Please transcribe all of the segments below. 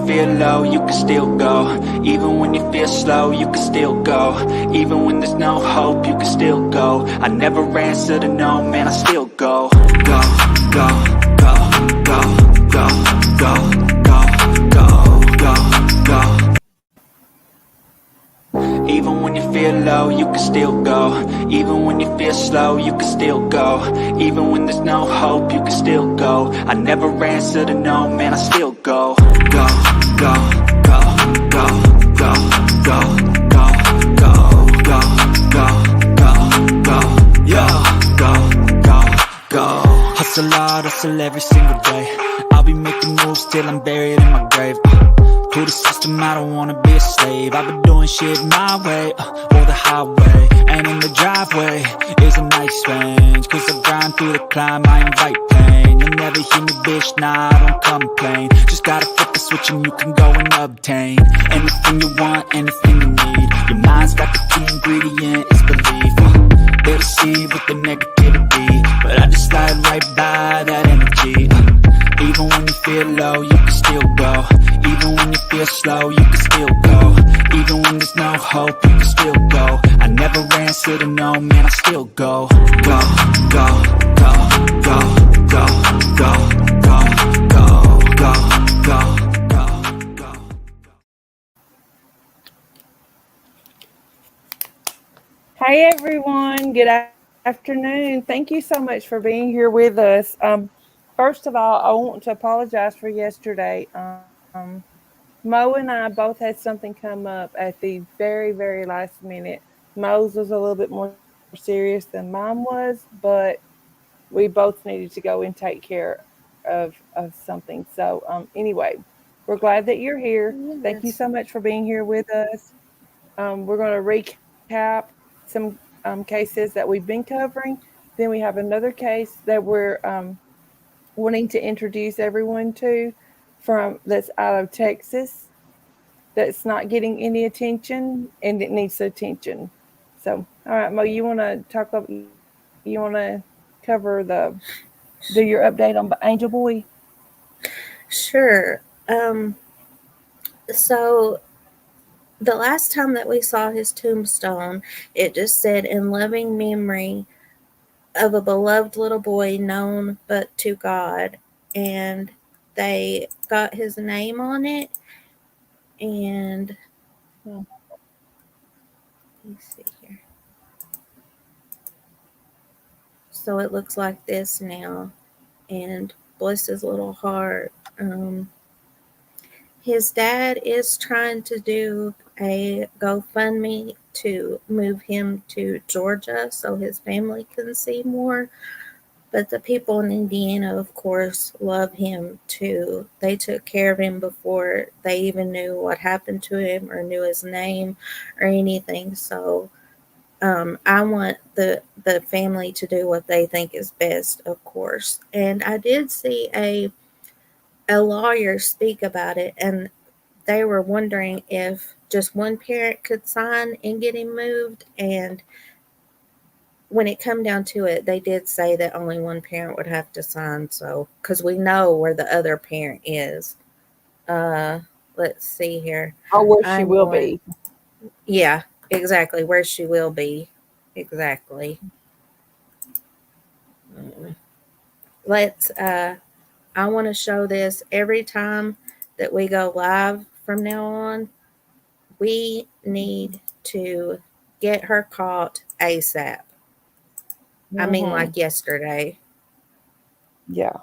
feel low, you can still go. Even when you feel slow, you can still go. Even when there's no hope, you can still go. I never answer to no, man, I still go. Go, go, go, go, go, go, go, go, go, go. Even when you feel low, you can still go. Even when you feel slow, you can still go. Even when there's no hope, you can still go. I never answer to no, man, I still go. Go, go, go, go, go, go, go, go, go, go, go, go, yo, go, go, go. Hustle hard, hustle every single day. I'll be making moves till I'm buried in my grave. To the system, I don't wanna be a slave. I've been doing shit my way, or the highway. And in the driveway is a nice range. Cause I grind through the climb, I invite pain. You'll never hear me, bitch, nah, I don't complain. Just gotta flip the switch and you can go and obtain anything you want, anything you need. Your mind's got the key ingredient, it's belief. They deceive with the negativity, but I just slide right by that energy. Even when you feel low, you can still go. Even when you feel slow, you can still go. Even when there's no hope, you can still go. I never answer to no, man, I still go. Go, go, go, go, go, go, go, go, go, go, go, go. Hey everyone, good afternoon. Thank you so much for being here with us. First of all, I want to apologize for yesterday. Mo and I both had something come up at the very, very last minute. Mo's was a little bit more serious than mine was, but we both needed to go and take care of something. So anyway, we're glad that you're here. Thank you so much for being here with us. We're going to recap some cases that we've been covering. Then we have another case that we're wanting to introduce everyone to from that's out of Texas that's not getting any attention and it needs attention. So, all right, Mo, you want to talk up? You want to cover do your update on Angel Boy? Sure. So the last time that we saw his tombstone, it just said in loving memory of a beloved little boy known but to God, and they got his name on it. And let me see here. So it looks like this now, and bless his little heart. His dad is trying to do a GoFundMe to move him to Georgia so his family can see more. But the people in Indiana, of course, love him too. They took care of him before they even knew what happened to him or knew his name or anything. So I want the family to do what they think is best, of course. And I did see a lawyer speak about it, and they were wondering if just one parent could sign and get him moved. And when it come down to it, they did say that only one parent would have to sign. So, because we know where the other parent is. Let's see here. Or where she will be. Yeah, exactly. Where she will be. Exactly. Let's, I want to show this every time that we go live from now on. We need to get her caught ASAP. I mean, like yesterday. Yeah.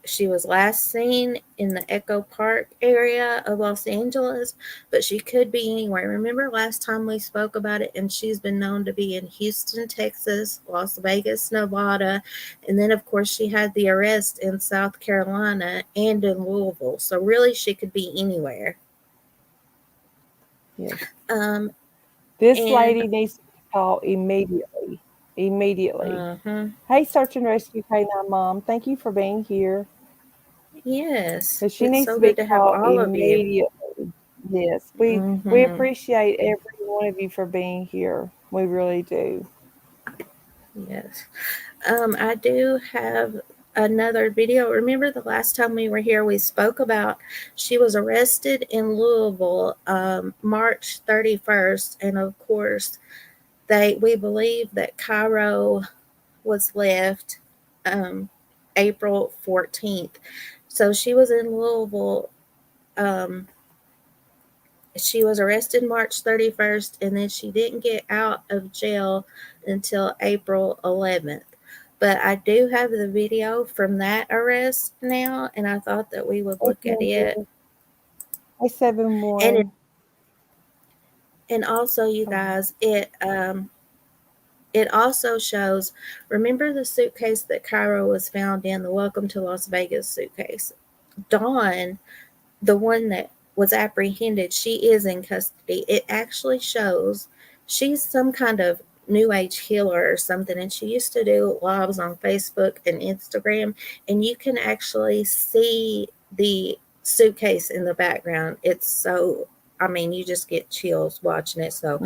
She was last seen in the Echo Park area of Los Angeles, but she could be anywhere. Remember last time we spoke about it, and she's been known to be in Houston, Texas, Las Vegas, Nevada, and then, of course, she had the arrest in South Carolina and in Louisville. So really, she could be anywhere. Yes. This lady needs to be called immediately. Hey, Search and Rescue K9 Mom, thank you for being here. Yes, but she needs to be called immediately. Yes, we appreciate every one of you for being here. We really do. Yes. I do have another video. Remember the last time we were here, we spoke about she was arrested in Louisville March 31st. And of course, we believe that Cairo was left April 14th. So she was in Louisville. She was arrested March 31st, and then she didn't get out of jail until April 11th. But I do have the video from that arrest now, and I thought that we would look at it. Hi, 7-1. And also, you guys, it also shows, remember the suitcase that Cairo was found in, the Welcome to Las Vegas suitcase? Dawn, the one that was apprehended, she is in custody. It actually shows she's some kind of new age healer or something, and she used to do lives on Facebook and Instagram, and you can actually see the suitcase in the background. It's so, I mean, you just get chills watching it. So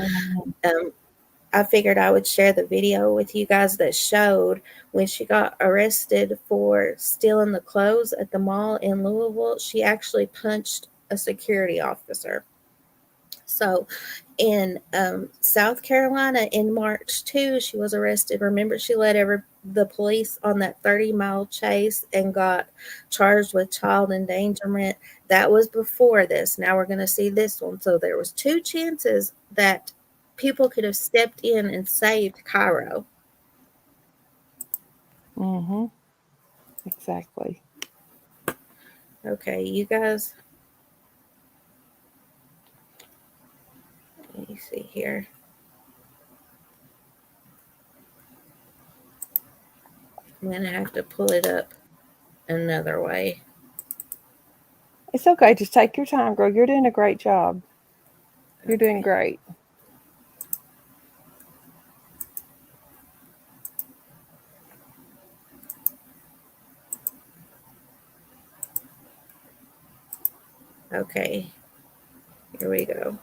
I figured I would share the video with you guys that showed when she got arrested for stealing the clothes at the mall in Louisville. She actually punched a security officer. So in South Carolina in March too, she was arrested. Remember, she led the police on that 30-mile chase and got charged with child endangerment. That was before this. Now we're going to see this one. So there was 2 chances that people could have stepped in and saved Cairo. Exactly. Okay, you guys. Let me see here. I'm going to have to pull it up another way. It's okay. Just take your time, girl. You're doing a great job. You're doing great. Okay, here we go.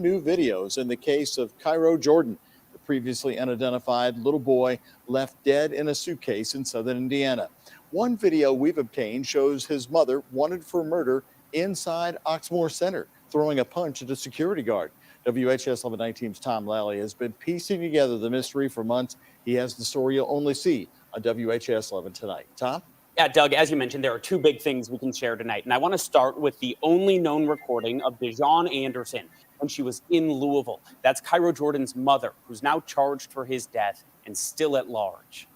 New videos in the case of Cairo Jordan, the previously unidentified little boy left dead in a suitcase in southern Indiana. One video we've obtained shows his mother wanted for murder inside Oxmoor Center, throwing a punch at a security guard. WHS 11 team's Tom Lally has been piecing together the mystery for months. He has the story you'll only see on WHS 11 tonight. Tom? Yeah, Doug, as you mentioned, there are 2 big things we can share tonight. And I want to start with the only known recording of Dijon Anderson when she was in Louisville. That's Cairo Jordan's mother, who's now charged for his death and still at large.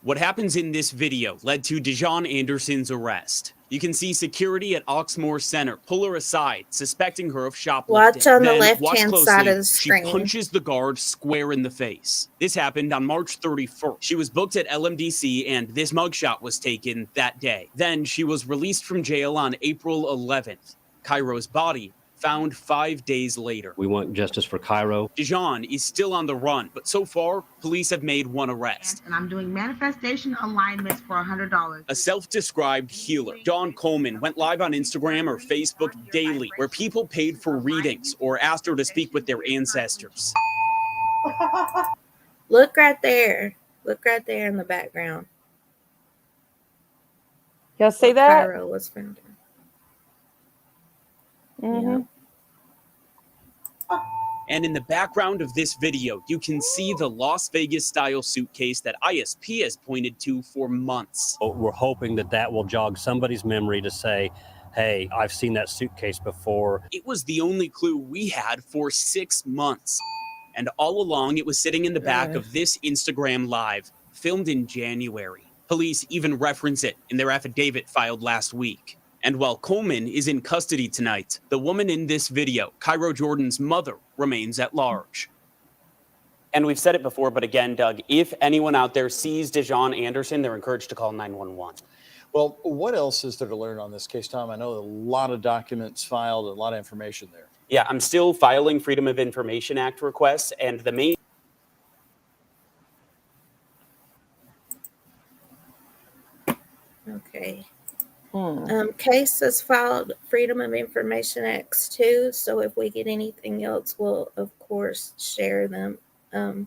What happens in this video led to Dijon Anderson's arrest. You can see security at Oxmoor Center pull her aside, suspecting her of shoplifting. Watch on the Then, left-hand watch side closely, of the screen. She punches the guard square in the face. This happened on March 31st. She was booked at LMDC, and this mugshot was taken that day. Then she was released from jail on April 11th. Cairo's body found 5 days later. We want justice for Cairo. Dijon is still on the run, but so far, police have made 1 arrest. And I'm doing manifestation alignments for $100. A self-described healer, Dawn Coleman, went live on Instagram or Facebook daily, where people paid for readings or asked her to speak with their ancestors. Look right there. Look right there in the background. Y'all see that? Cairo was found. Mm-hmm. And in the background of this video, you can see the Las Vegas-style suitcase that ISP has pointed to for months. We're hoping that will jog somebody's memory to say, hey, I've seen that suitcase before. It was the only clue we had for 6 months. And all along, it was sitting in the back of this Instagram Live, filmed in January. Police even reference it in their affidavit filed last week. And while Coleman is in custody tonight, the woman in this video, Cairo Jordan's mother, remains at large. And we've said it before, but again, Doug, if anyone out there sees Dijon Anderson, they're encouraged to call 911. Well, what else is there to learn on this case, Tom? I know a lot of documents filed, a lot of information there. Yeah, I'm still filing Freedom of Information Act requests, and the main Case is filed Freedom of Information Acts too. So if we get anything else, we'll of course share them. Tam,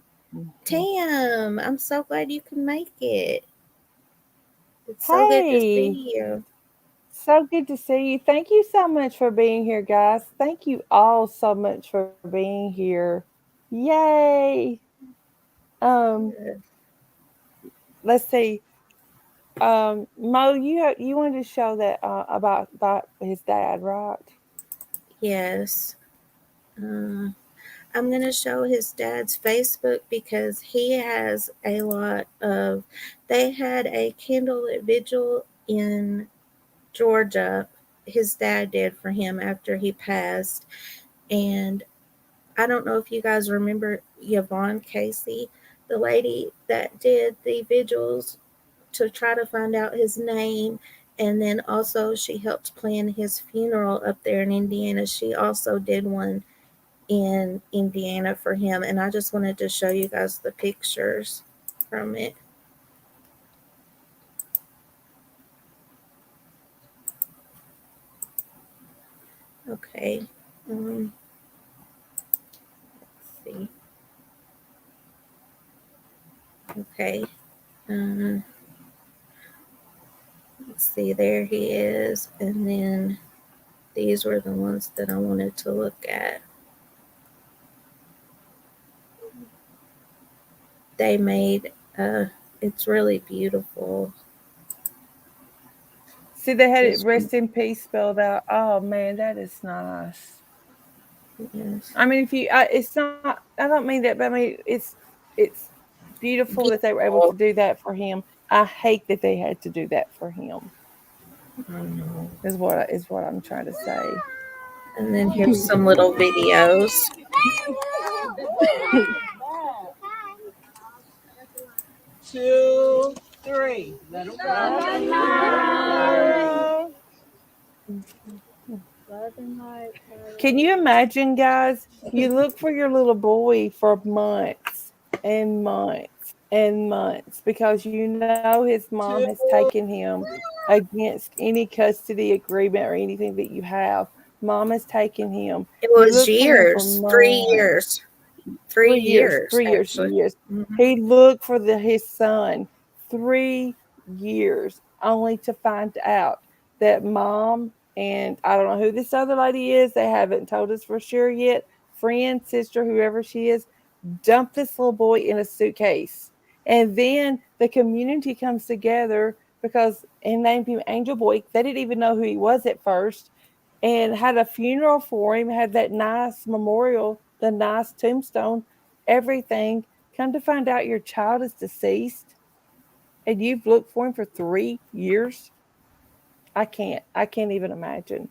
I'm so glad you can make it. It's so good to Hey, see you. so good to see you. Thank you so much for being here, guys. Thank you all so much for being here. Yay! Um, let's see. Mo, you wanted to show that about his dad, right? Yes. Uh, I'm going to show his dad's Facebook because he has a lot of. They had a candlelit vigil in Georgia. His dad did for him after he passed. And I don't know if you guys remember Yvonne Casey, the lady that did the vigils to try to find out his name. And then also, she helped plan his funeral up there in Indiana. She also did one in Indiana for him. And I just wanted to show you guys the pictures from it. Okay. Let's see. Okay. Uh, let's see. There he is. And then these were the ones that I wanted to look at. They made, it's really beautiful. See, they had it Just, rest in peace spelled out. Oh man, that is nice. yes. I mean, if you, it's not. I don't mean that, but I mean it's beautiful that they were able to Beautiful. do that for him. I hate that they had to do that for him. I know. Is what I'm trying to say. And then here's some little videos. 2, 3. Let them go. Can you imagine, guys? You look for your little boy for months and months and months because you know his mom has taken him against any custody agreement or anything that you have. Mom has taken him. It You was look for him for years, three months. years, 3 years 3 years, actually. 3 years. Hmm. He looked for his son 3 years only to find out that mom and I don't know who this other lady is. They haven't told us for sure yet. Friend, sister, whoever she is, dumped this little boy in a suitcase. And then the community comes together because and named him Angel Boy. They didn't even know who he was at first and had a funeral for him, had that nice memorial, the nice tombstone, everything. Come to find out your child is deceased and you've looked for him for 3 years. I can't even imagine.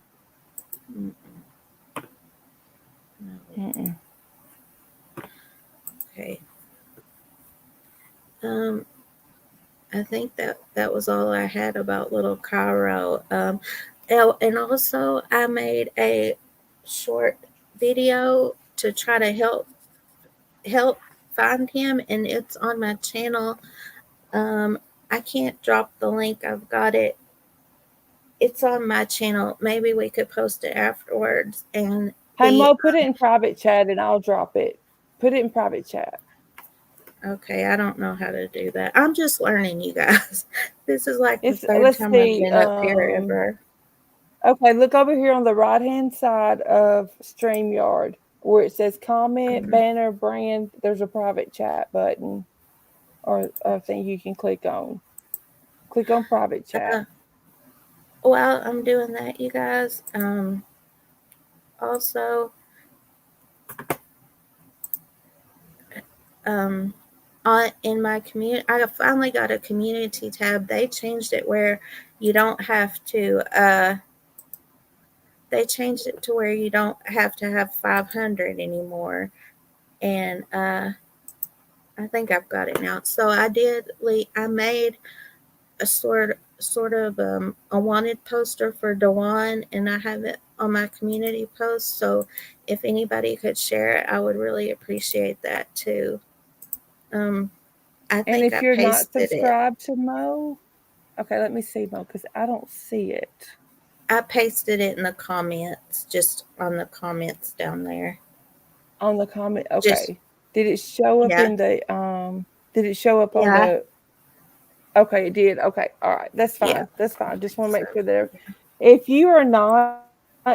Mm-mm. Okay. Um, I think that was all I had about little Cairo. And also I made a short video to try to help find him, and it's on my channel. Um, I can't drop the link. I've got it. It's on my channel. Maybe we could post it afterwards. And Hey the Mo, put it in private chat and I'll drop it. Put it in private chat. Okay, I don't know how to do that. I'm just learning, you guys. This is like the It's third let's time I've see. been up here ever. Okay, look over here on the right hand side of StreamYard where it says comment, Mhm. banner, brand. There's a private chat button or a thing you can click on. Click on private chat. Uh, while I'm doing that, you guys, also, um, on in my community, I finally got a community tab. They changed it where you don't have to. They changed it to where you don't have to have 500 anymore, and I think I've got it now. So I did. I made a sort of a wanted poster for Dewan, and I have it on my community post. So if anybody could share it, I would really appreciate that too. Um, I And think if I you're not pasted it. subscribed to Mo, Okay, let me see, Mo, because I don't see it. I pasted it in the comments, just on the comments down there. On the comment, Just, okay. Did it show up yeah, in the did it show up on yeah, the okay, it did. Okay. All right. That's yeah. fine. That's I fine. Just think want to make so. sure that if you are not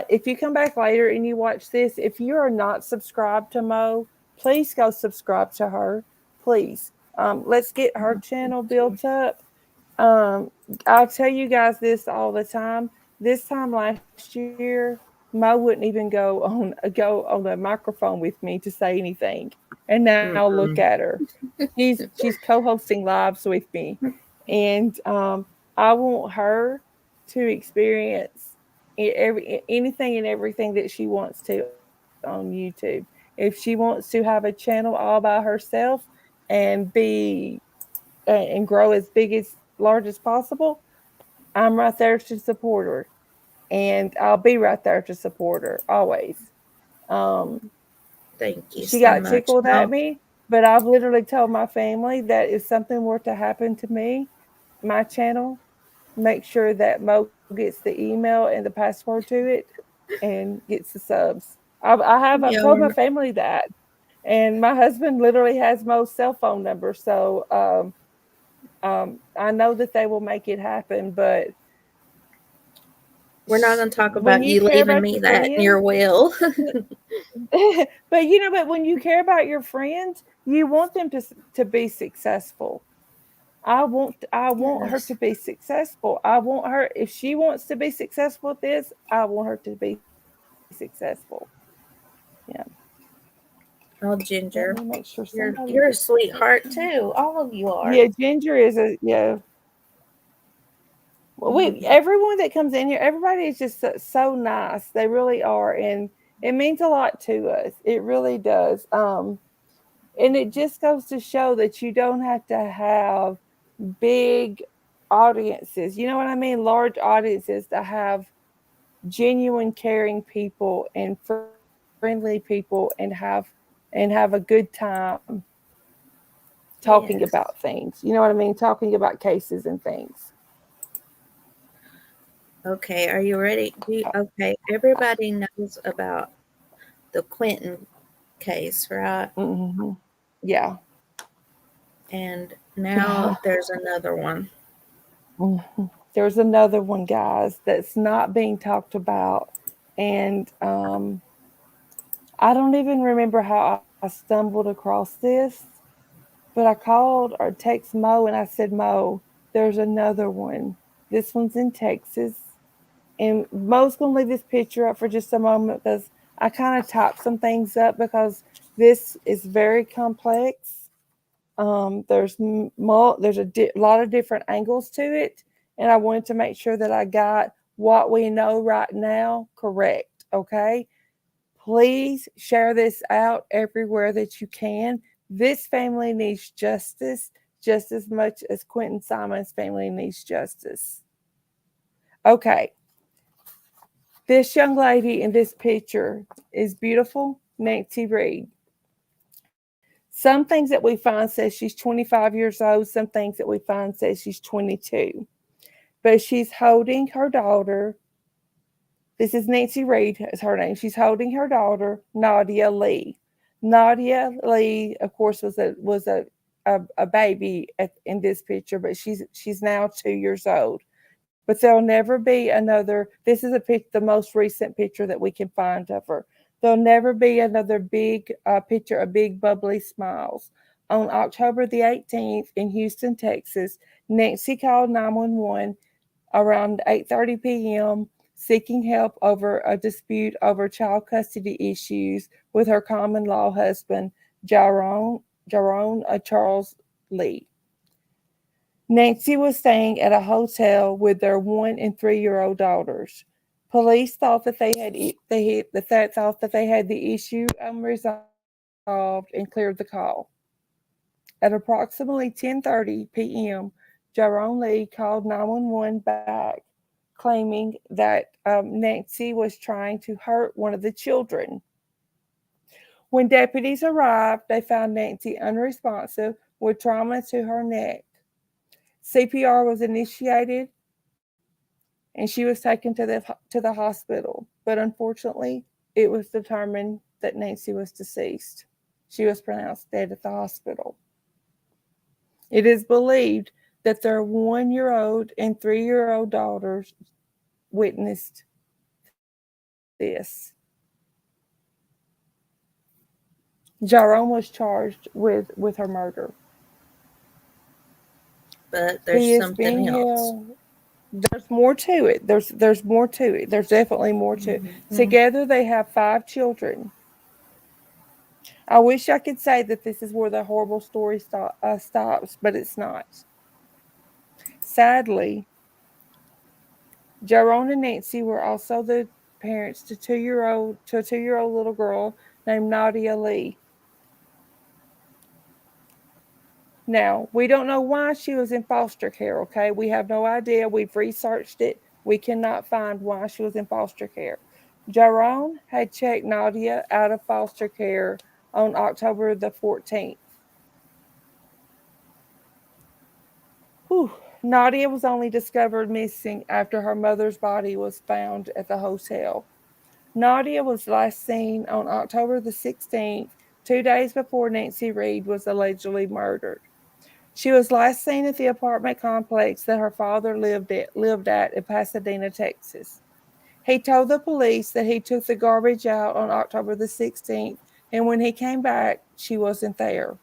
if you come back later and you watch this, if you are not subscribed to Mo, please go subscribe to her. Please. Let's get her channel built up. Um, I'll tell you guys this all the time. This time last year, Mo wouldn't even go on the microphone with me to say anything. And now look at Mm-mm. her. She's co-hosting lives with me. And I want her to experience anything and everything that she wants to on YouTube. If she wants to have a channel all by herself and be and grow as big as large as possible, I'm right there to support her, and I'll be right there to support her always. Um, Thank you she so got much. tickled at No, me, but I've literally told my family that if something were to happen to me, my channel, make sure that Mo gets the email and the password to it and gets the subs. I've told my you're family that, and my husband literally has Mo's cell phone number, so I know that they will make it happen. But we're not going to talk when about you you care leaving about me your that in your friends, will. but when you care about your friends, you want them to be successful. I want her Yes. to be successful. I want her, if she wants to be successful at this, I want her to be successful. Yeah. Oh, Let me Ginger, make sure somebody just you're a sweetheart too. All of you yeah, are. Ginger is a yeah. Well, we Mhm. everyone that comes in here, everybody is just so nice. They really are, and it means a lot to us. It really does. And it just goes to show that you don't have to have big audiences. You know what I mean? Large audiences to have genuine, caring people and friendly people and have a good time talking about Yes. things. You know what I mean? Talking about cases and things. Okay, are you ready? Okay, everybody knows about the Quentin case, right? Hmm. Yeah. And now there's another one. Mhm. There's another one, guys, that's not being talked about. And I don't even remember how I stumbled across this, but I called or text Mo and I said, Mo, there's another one. This one's in Texas. And Mo's going to leave this picture up for just a moment because I kind of typed some things up because this is very complex. There's a lot of different angles to it, and I wanted to make sure that I got what we know right now correct. Okay, please share this out everywhere that you can. This family needs justice just as much as Quentin Simon's family needs justice. Okay, this young lady in this picture is beautiful, Nancy Reed. Some things that we find says she's 25 years old. Some things that we find says she's 22. But she's holding her daughter. This is Nancy Reed, is her name. She's holding her daughter, Nadia Lee. Nadia Lee, of course, was a baby in this picture, but she's now 2 years old. But there'll never be another. This is the most recent picture that we can find of her. There'll never be another big picture of big bubbly smiles. On October the 18th in Houston, Texas, Nancy called 911 around 8:30 p.m. seeking help over a dispute over child custody issues with her common law husband, Jaron Charles Lee. Nancy was staying at a hotel with their 1 and 3-year-old daughters. Police thought that they had the issue unresolved and cleared the call. At approximately 10:30 p.m., Jaron Lee called 911 back, claiming that Nancy was trying to hurt one of the children. When deputies arrived, they found Nancy unresponsive with trauma to her neck. CPR was initiated, and she was taken to the hospital. But unfortunately, it was determined that Nancy was deceased. She was pronounced dead at the hospital. It is believed that their 1-year-old and 3-year-old daughters witnessed this. Jerome was charged with her murder. But there's He is something being else. held. There's more to it. There's more to it. There's definitely more to it. Mm-hmm. Together they have 5 children. I wish I could say that this is where the horrible story stops, but it's not. Sadly, Jerome and Nancy were also the parents to a 2-year-old little girl named Nadia Lee. Now, we don't know why she was in foster care, okay? We have no idea. We've researched it. We cannot find why she was in foster care. Jerome had checked Nadia out of foster care on October the 14th. Whew. Nadia was only discovered missing after her mother's body was found at the hotel. Nadia was last seen on October the 16th, 2 days before Nancy Reed was allegedly murdered. She was last seen at the apartment complex that her father lived at in Pasadena, Texas. He told the police that he took the garbage out on October the 16th, and when he came back, she wasn't there.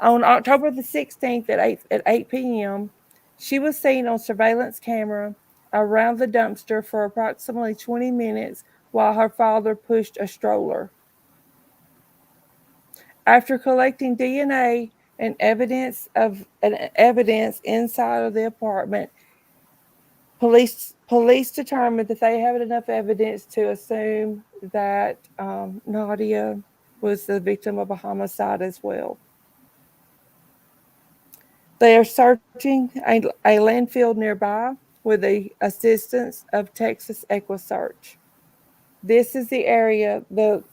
On October the 16th at 8 p.m., she was seen on surveillance camera around the dumpster for approximately 20 minutes while her father pushed a stroller. After collecting DNA and evidence inside of the apartment, police determined that they had enough evidence to assume that Nadia was the victim of a homicide as well. They are searching a landfill nearby with the assistance of Texas EquiSearch. This is the area,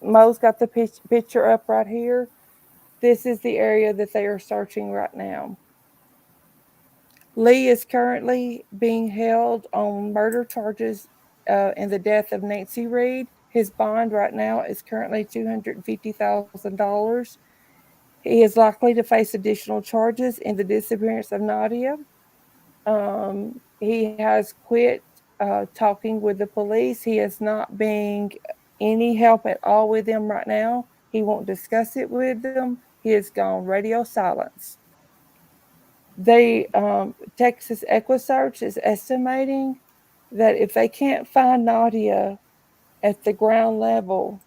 Mo's got the picture up right here. This is the area that they are searching right now. Lee is currently being held on murder charges in the death of Nancy Reed. His bond right now is currently $250,000. He is likely to face additional charges in the disappearance of Nadia. He has quit talking with the police. He is not being any help at all with them right now. He won't discuss it with them. He has gone radio silence. Texas EquiSearch is estimating that if they can't find Nadia at the ground level,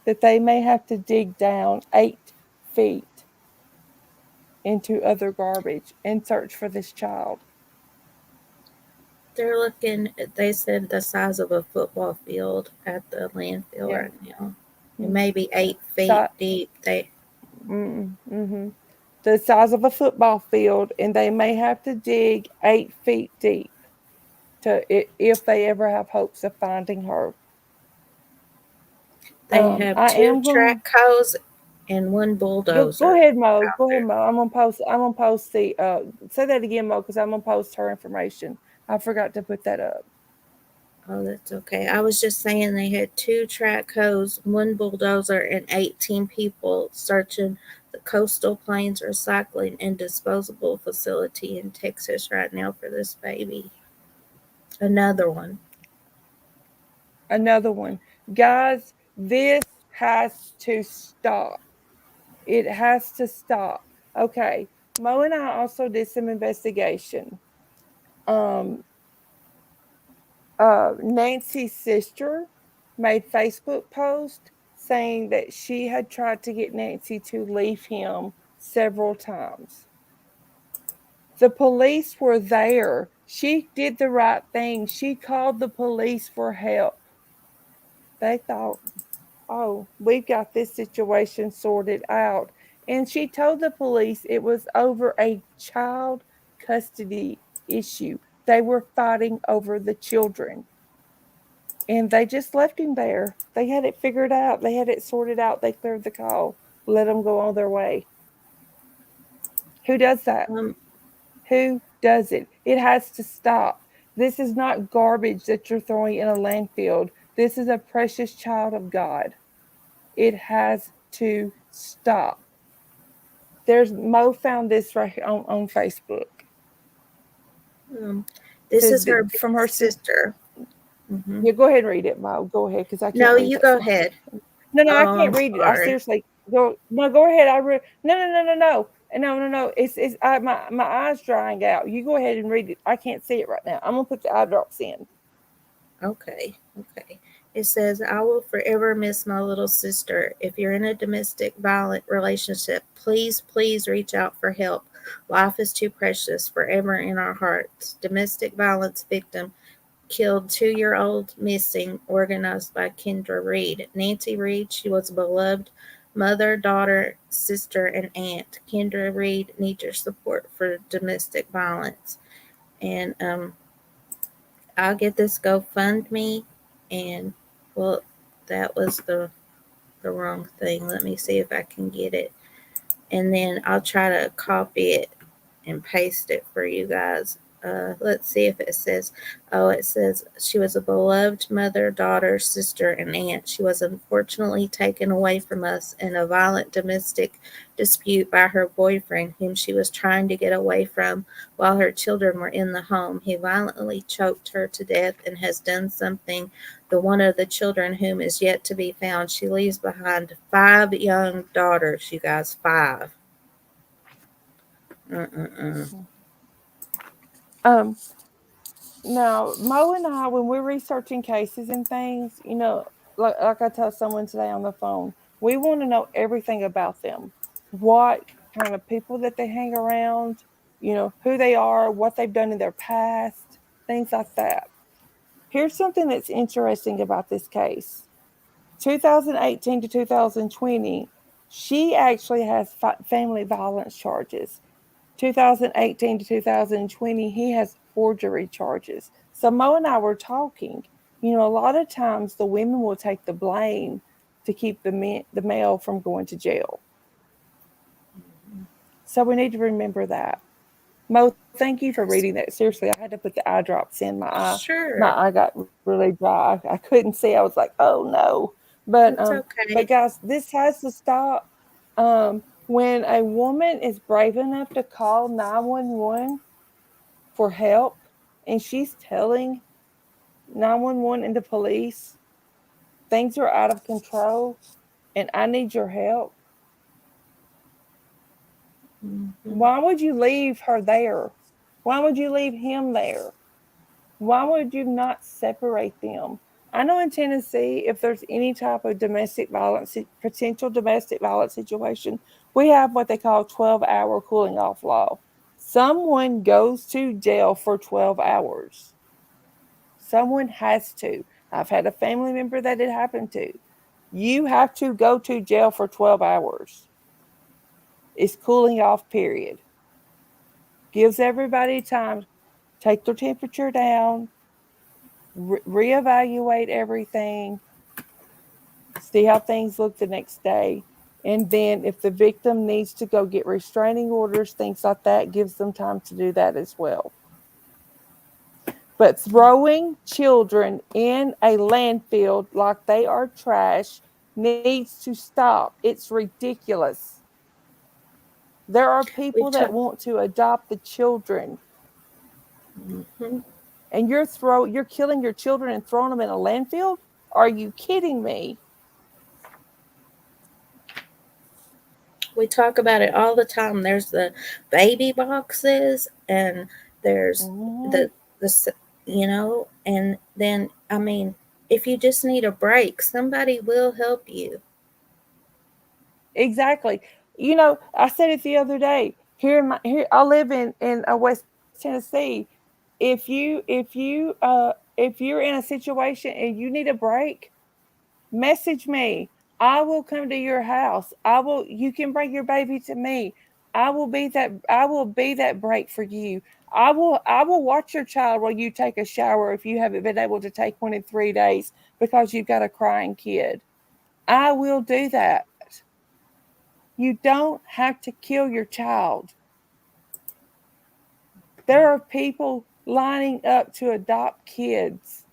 that they may have to dig down 8 feet into other garbage and search for this child. They're looking, they said the size of a football field at the landfill right now. It may be 8 feet deep. The size of a football field, and they may have to dig 8 feet deep if they ever have hopes of finding her. They have 2 track hoes and 1 bulldozer. Go ahead, Mo. Go ahead, Mo. I'm gonna post the. Say that again, Mo, because I'm gonna post her information. I forgot to put that up. Oh, that's okay. I was just saying they had 2 track hoes, 1 bulldozer, and 18 people searching the Coastal Plains Recycling and Disposable Facility in Texas right now for this baby. Another one. Guys, this has to stop. It has to stop. Okay. Mo and I also did some investigation. Nancy's sister made Facebook post saying that she had tried to get Nancy to leave him several times. The police were there. She did the right thing. She called the police for help. They thought, oh, we've got this situation sorted out. And she told the police it was over a child custody issue. They were fighting over the children. And they just left him there. They had it figured out. They had it sorted out. They cleared the call, let them go on their way. Who does that? Um, Who does it? It has to stop. This is not garbage that you're throwing in a landfill. This is a precious child of God. It has to stop. There's Mo found this right here on Facebook. um, It this says is her big from her sister. sister. Hmm. Yeah, go ahead and read it, Mo. Go ahead, because I can't No, read you that go small. ahead. No, I Oh, I'm can't read it. I sorry. seriously go. No, go ahead. No. It's my eyes drying out. You go ahead and read it. I can't see it right now. I'm gonna put the eye drops in. Okay, okay. It says, I will forever miss my little sister. If you're in a domestic violent relationship, please, please reach out for help. Life is too precious, forever in our hearts. Domestic violence victim killed 2-year-old missing, organized by Kendra Reed. Nancy Reed, she was a beloved mother, daughter, sister, and aunt. Kendra Reed needs your support for domestic violence. And I'll get this GoFundMe, and well, that was the wrong thing. Let me see if I can get it, and then I'll try to copy it and paste it for you guys. Let's see if it says. Oh, it says she was a beloved mother, daughter, sister, and aunt. She was unfortunately taken away from us in a violent domestic dispute by her boyfriend, whom she was trying to get away from while her children were in the home. He violently choked her to death and has done something. The one of the children whom is yet to be found. She leaves behind 5 young daughters. You guys, 5. Mm-mm-mm. Um, Now Mo and I, when we're researching cases and things, like I told someone today on the phone, we want to know everything about them, what kind of people that they hang around, who they are, what they've done in their past, things like that. Here's something that's interesting about this case. 2018 to 2020, she actually has family violence charges. 2018 to 2020, he has forgery charges. So Mo and I were talking. A lot of times the women will take the blame to keep the male from going to jail. So we need to remember that. Mo, thank you for Yes. reading that. Seriously, I had to put the eye drops in my eye. My Sure. eye got really dry. I couldn't see. I was like, oh no. But It's um, but okay. guys, this has to stop. When a woman is brave enough to call 911 for help and she's telling 911 and the police things are out of control and I need your help, Hmm. why would you leave her there? Why would you leave him there? Why would you not separate them? I know in Tennessee, if there's any type of domestic violence, potential domestic violence situation, we have what they call 12-hour cooling off law. Someone goes to jail for 12 hours. Someone has to. I've had a family member that it happened to. You have to go to jail for 12 hours. It's cooling off period. Gives everybody time, take their temperature down, reevaluate everything, see how things look the next day. And then if the victim needs to go get restraining orders, things like that, gives them time to do that as well. But throwing children in a landfill like they are trash needs to stop. It's ridiculous. There are We people that talk. want to adopt the children, Mhm. and you're killing your children and throwing them in a landfill? Are you kidding me? We talk about it all the time. There's the baby boxes, and there's Mhm. the and then I mean, if you just need a break, somebody will help you. Exactly. I said it the other day. Here I live in West Tennessee. If you're in a situation and you need a break, message me. I will come to your house. You can bring your baby to me. I will be that break for you. I will watch your child while you take a shower if you haven't been able to take one in 3 days because you've got a crying kid. I will do that. You don't have to kill your child. There are people lining up to adopt kids.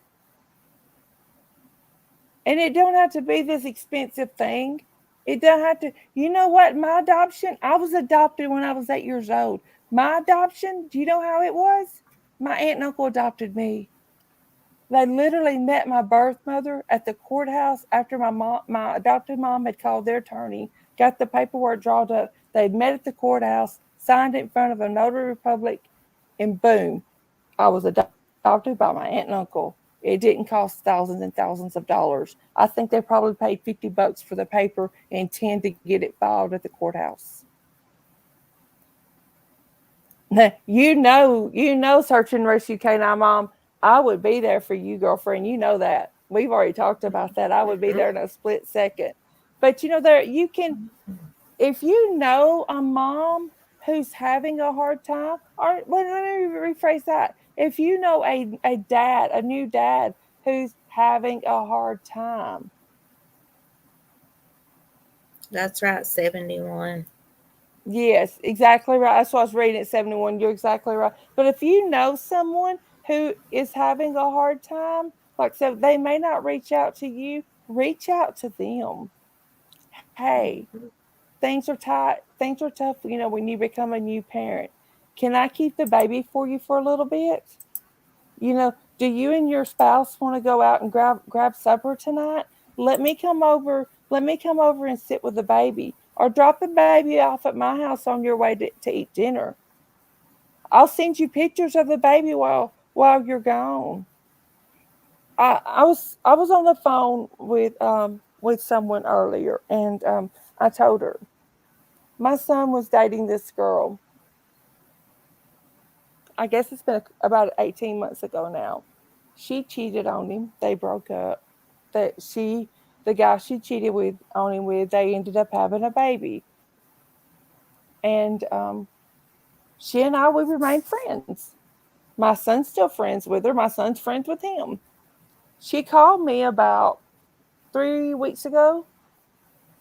And it don't have to be this expensive thing. It doesn't have to. You know what? My adoption, I was adopted when I was 8 years old. My adoption, do you know how it was? My aunt and uncle adopted me. They literally met my birth mother at the courthouse after my adopted mom had called their attorney, got the paperwork drawn up. They'd met at the courthouse, signed it in front of a notary public, and boom, I was adopted by my aunt and uncle. It didn't cost thousands and thousands of dollars. I think they probably paid $50 for the paper and 10 to get it filed at the courthouse. Search and rescue K9 mom. I would be there for you, girlfriend. You know that. We've already talked about that. I would be there in a split second. But there you can, if you know a mom who's having a hard time, or let me rephrase that. If you know a dad, a new dad who's having a hard time. That's right, 71. Yes, exactly right. That's what I was reading at 71. You're exactly right. But if you know someone who is having a hard time, like so they may not reach out to you, reach out to them. Hey, things are tight, things are tough, when you become a new parent. Can I keep the baby for you for a little bit? Do you and your spouse want to go out and grab supper tonight? Let me come over and sit with the baby. Or drop the baby off at my house on your way to eat dinner. I'll send you pictures of the baby while you're gone. I was on the phone with someone earlier, and I told her my son was dating this girl. I guess it's been about 18 months ago now. She cheated on him. They broke up. The guy she cheated on him with, they ended up having a baby. And she and we remained friends. My son's still friends with her. My son's friends with him. She called me about 3 weeks ago,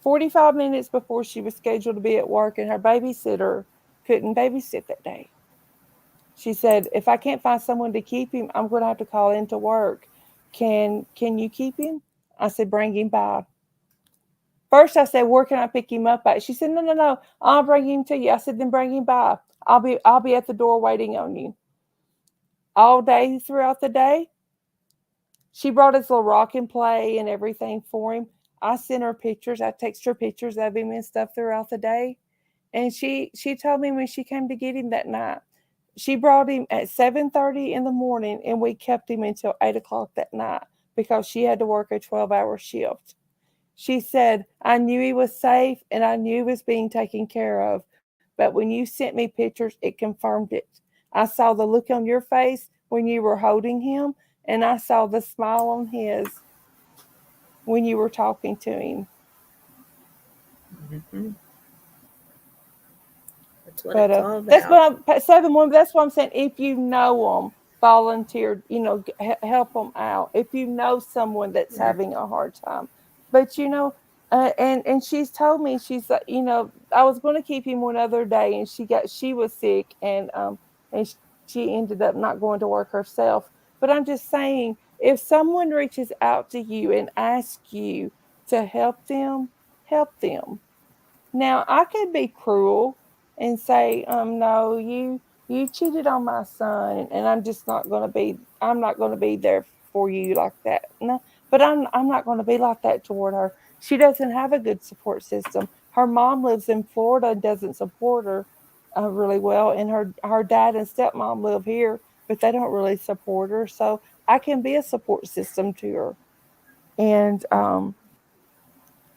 45 minutes before she was scheduled to be at work, and her babysitter couldn't babysit that day. She said, if I can't find someone to keep him, I'm going to have to call into work. Can you keep him? I said, bring him by. First, I said, where can I pick him up at? She said, no, I'll bring him to you. I said, then bring him by. I'll be at the door waiting on you. All day throughout the day, she brought his little rock and play and everything for him. I sent her pictures. I text her pictures of him and stuff throughout the day. And she told me when she came to get him that night, she brought him at 7:30 in the morning, and we kept him until 8 o'clock that night because she had to work a 12-hour shift. She said, I knew he was safe and I knew he was being taken care of. But when you sent me pictures, it confirmed it. I saw the look on your face when you were holding him, and I saw the smile on his when you were talking to him. Mm-hmm. That's what But it's all that's about. what I'm 7-1. That's what I'm saying. If you know them, volunteer. Help them out. If you know someone that's Right. having a hard time, but and she's told me she's I was going to keep him one other day, and she was sick, and she ended up not going to work herself. But I'm just saying, if someone reaches out to you and asks you to help them. Now, I could be cruel and say, no, you cheated on my son, and I'm not going to be there for you like that. No, but I'm not going to be like that toward her. She doesn't have a good support system. Her mom lives in Florida and doesn't support her really well, and her dad and stepmom live here, but they don't really support her. So I can be a support system to her, and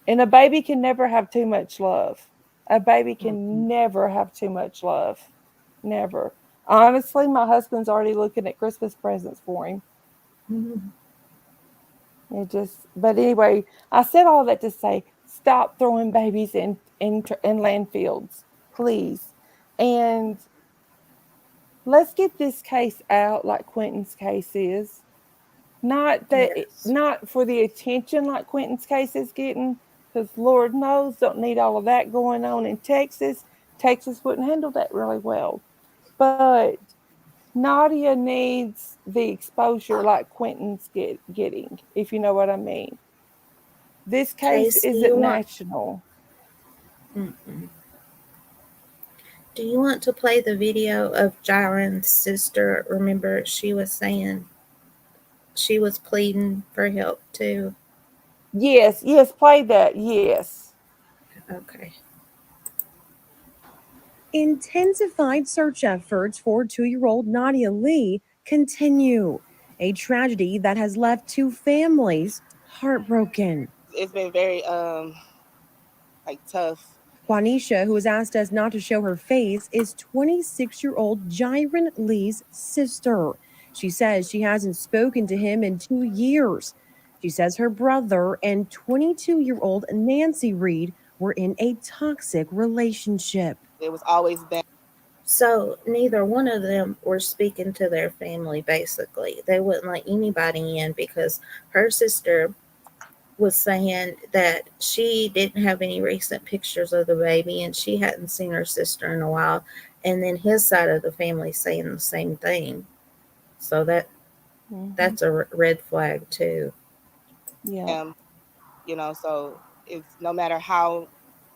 a baby can never have too much love. A baby can never have too much love. Never. Honestly, my husband's already looking at Christmas presents for him. Mhm. But anyway, I said all that to say, stop throwing babies in landfills, please. And let's get this case out like Quentin's case is. Yes. Not for the attention like Quentin's case is getting, because Lord knows don't need all of that going on in Texas. Texas wouldn't handle that really well. But Nadia needs the exposure like Quentin's getting, if you know what I mean. This case Casey, isn't you want? national. Mm-mm. Do you want to play the video of Jaren's sister? Remember, she was saying she was pleading for help too. Yes, yes, play that. Yes. Okay. Intensified search efforts for 2-year-old Nadia Lee continue. A tragedy that has left two families heartbroken. It's been very like tough. Juanisha, who has asked us not to show her face, is 26-year-old Jiren Lee's sister. She says she hasn't spoken to him in 2 years. She says her brother and 22-year-old Nancy Reed were in a toxic relationship. It was always bad. So neither one of them were speaking to their family, basically. They wouldn't let anybody in because her sister was saying that she didn't have any recent pictures of the baby and she hadn't seen her sister in a while. And then his side of the family saying the same thing. So that's a red flag too. Yeah. So it's no matter how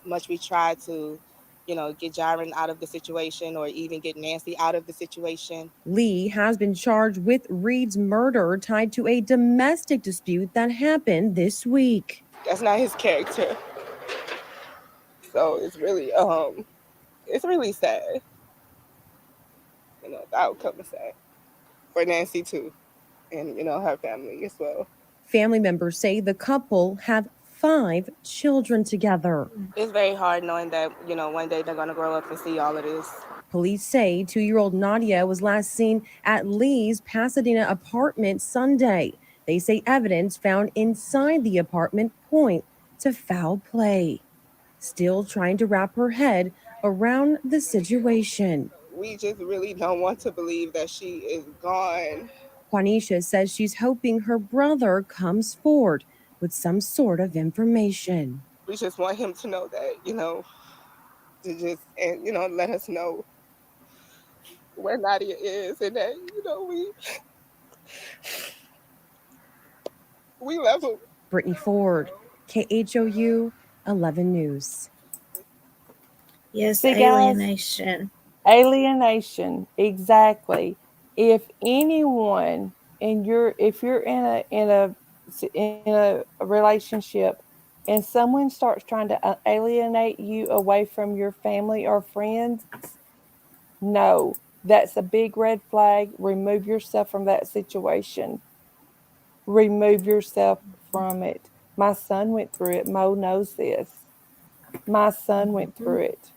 much we try to, get Jaren out of the situation or even get Nancy out of the situation. Lee has been charged with Reed's murder tied to a domestic dispute that happened this week. That's not his character. So it's really sad. The outcome is sad for Nancy too, and her family as well. Family members say the couple have 5 children together. It's very hard knowing that one day they're gonna grow up and see all of this. Police say 2-year-old Nadia was last seen at Lee's Pasadena apartment Sunday. They say evidence found inside the apartment point to foul play. Still trying to wrap her head around the situation. We just really don't want to believe that she is gone. Juanisha says she's hoping her brother comes forward with some sort of information. We just want him to know that, to just and let us know where Nadia is and that we love him. Brittany Ford, KHOU 11 News. Yes, See, guys, alienation. alienation, exactly. If anyone if you're in a relationship and someone starts trying to alienate you away from your family or friends, no, that's a big red flag. Remove yourself from that situation. Remove yourself from it. My son went through it. Mo knows this. My son went through it.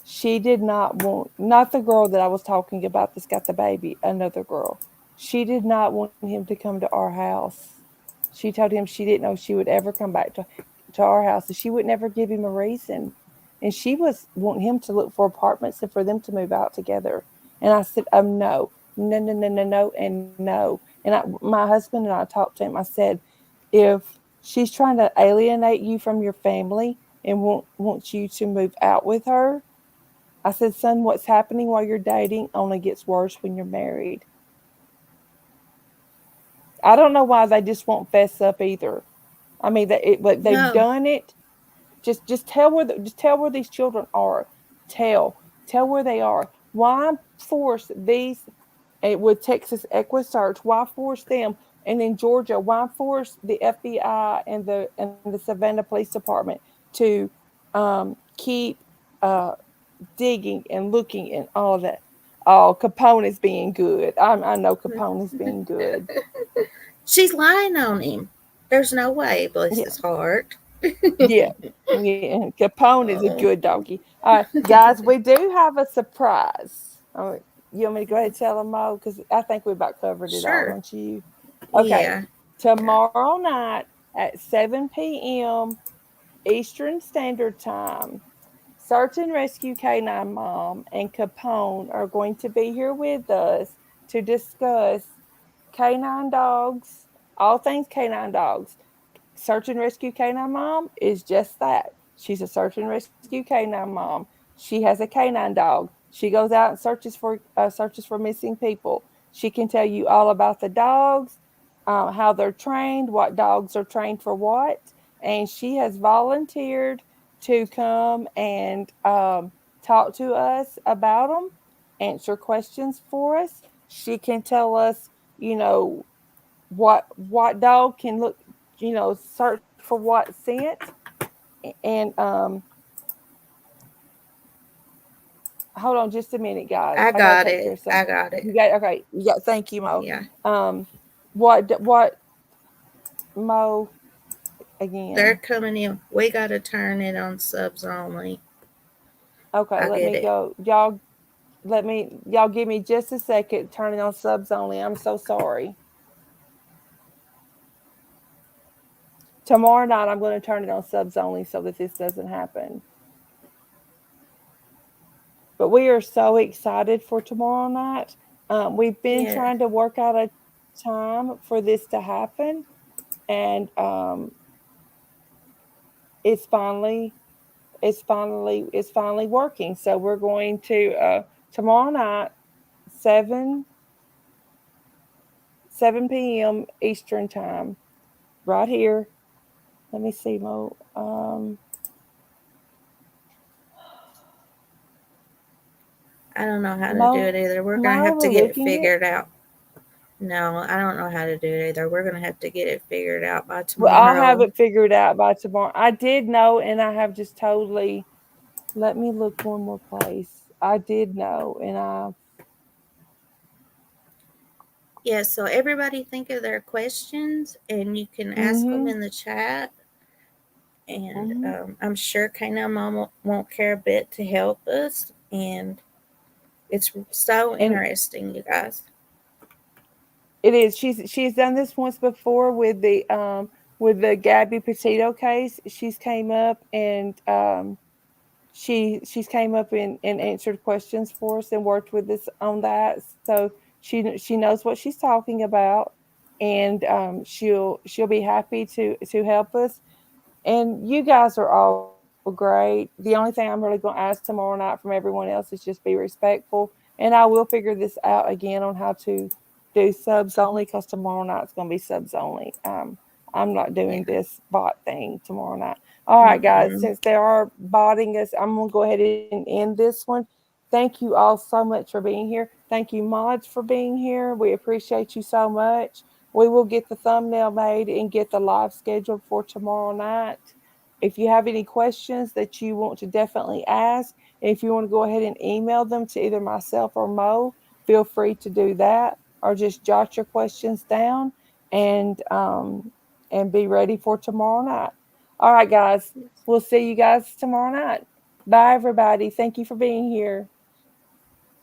She did not want, not the girl that I was talking about that's got the baby, another girl. She did not want him to come to our house. She told him she didn't know she would ever come back to our house, and she would never give him a reason. And she was wanting him to look for apartments and for them to move out together. And I said, no, no, no, no, no, no, and no. And my husband and I talked to him. I said, if she's trying to alienate you from your family and wants you to move out with her, I said, son, what's happening while you're dating only gets worse when you're married. I don't know why they just won't fess up either. I mean, but they've No, done it. Just tell just tell where these children are. Tell where they are. Why force these with Texas Equisearch? Why force them? And in Georgia, why force the FBI and the Savannah Police Department to keep digging and looking and all that? Oh, Capone is being good. I know Capone is being good. she's lying on him. There's no way, bless Yeah, his heart. yeah, yeah. Capone is a Oh, good doggy. All right, guys, we do have a surprise. You want me to go ahead and tell them, Mo? Because I think we about covered it all, sure. don't you? Okay, Yeah. Okay. tomorrow night at 7 p.m. Eastern Standard Time, Search and Rescue K9 Mom and Capone are going to be here with us to discuss canine dogs, all things canine dogs. Search and Rescue Canine Mom is just that. She's a Search and Rescue Canine Mom. She has a canine dog. She goes out and searches for missing people. She can tell you all about the dogs, how they're trained, what dogs are trained for what, and she has volunteered to come and talk to us about them, answer questions for us. She can tell us, you know, what dog can look, you know, search for what scent, and hold on just a minute, guys. I I gotta got take care it. of I something. got it. You got okay? Yeah, thank you, Mo. Yeah. Um, what Mo They're again? coming in. We got to turn it on subs only. Okay, I let get me it. go. Y'all give me just a second. Turning on subs only. I'm so sorry. Tomorrow night I'm going to turn it on subs only so that this doesn't happen. But we are so excited for tomorrow night. We've been Yeah. trying to work out a time for this to happen, and it's finally it's finally working. So we're going to tomorrow night 7 p.m. Eastern time right here. Let me see, Mo. I don't know how to do it Mo, either. We're am going to I have to get it overlooking it? figured out. No, I don't know how to do it either. We're going to have to get it figured out by Well, I'll have tomorrow. it figured out by tomorrow. I did know, and I have just totally. Let me look one more place. I did know, and I. Yeah, so everybody think of their questions and you can ask them Mm-hmm. in the chat. And Mm-hmm. I'm sure Kayna Mom won't care a bit to help us. And it's so And interesting, you guys. it is. She's done this once before with the Gabby Petito case. She's came up and she's came up and answered questions for us and worked with us on that. So she knows what she's talking about, and she'll be happy to help us. And you guys are all great. The only thing I'm really going to ask tomorrow night from everyone else is just be respectful. And I will figure this out again on how to do subs only because tomorrow night's going to be subs only. I'm not doing Yeah. this bot thing tomorrow night. All right, guys, Mm-mm. since they are botting us, I'm going to go ahead and end this one. Thank you all so much for being here. Thank you, mods, for being here. We appreciate you so much. We will get the thumbnail made and get the live scheduled for tomorrow night. If you have any questions that you want to definitely ask, if you want to go ahead and email them to either myself or Mo, feel free to do that, or just jot your questions down and be ready for tomorrow night. All right, guys, we'll see you guys tomorrow night. Bye, everybody. Thank you for being here.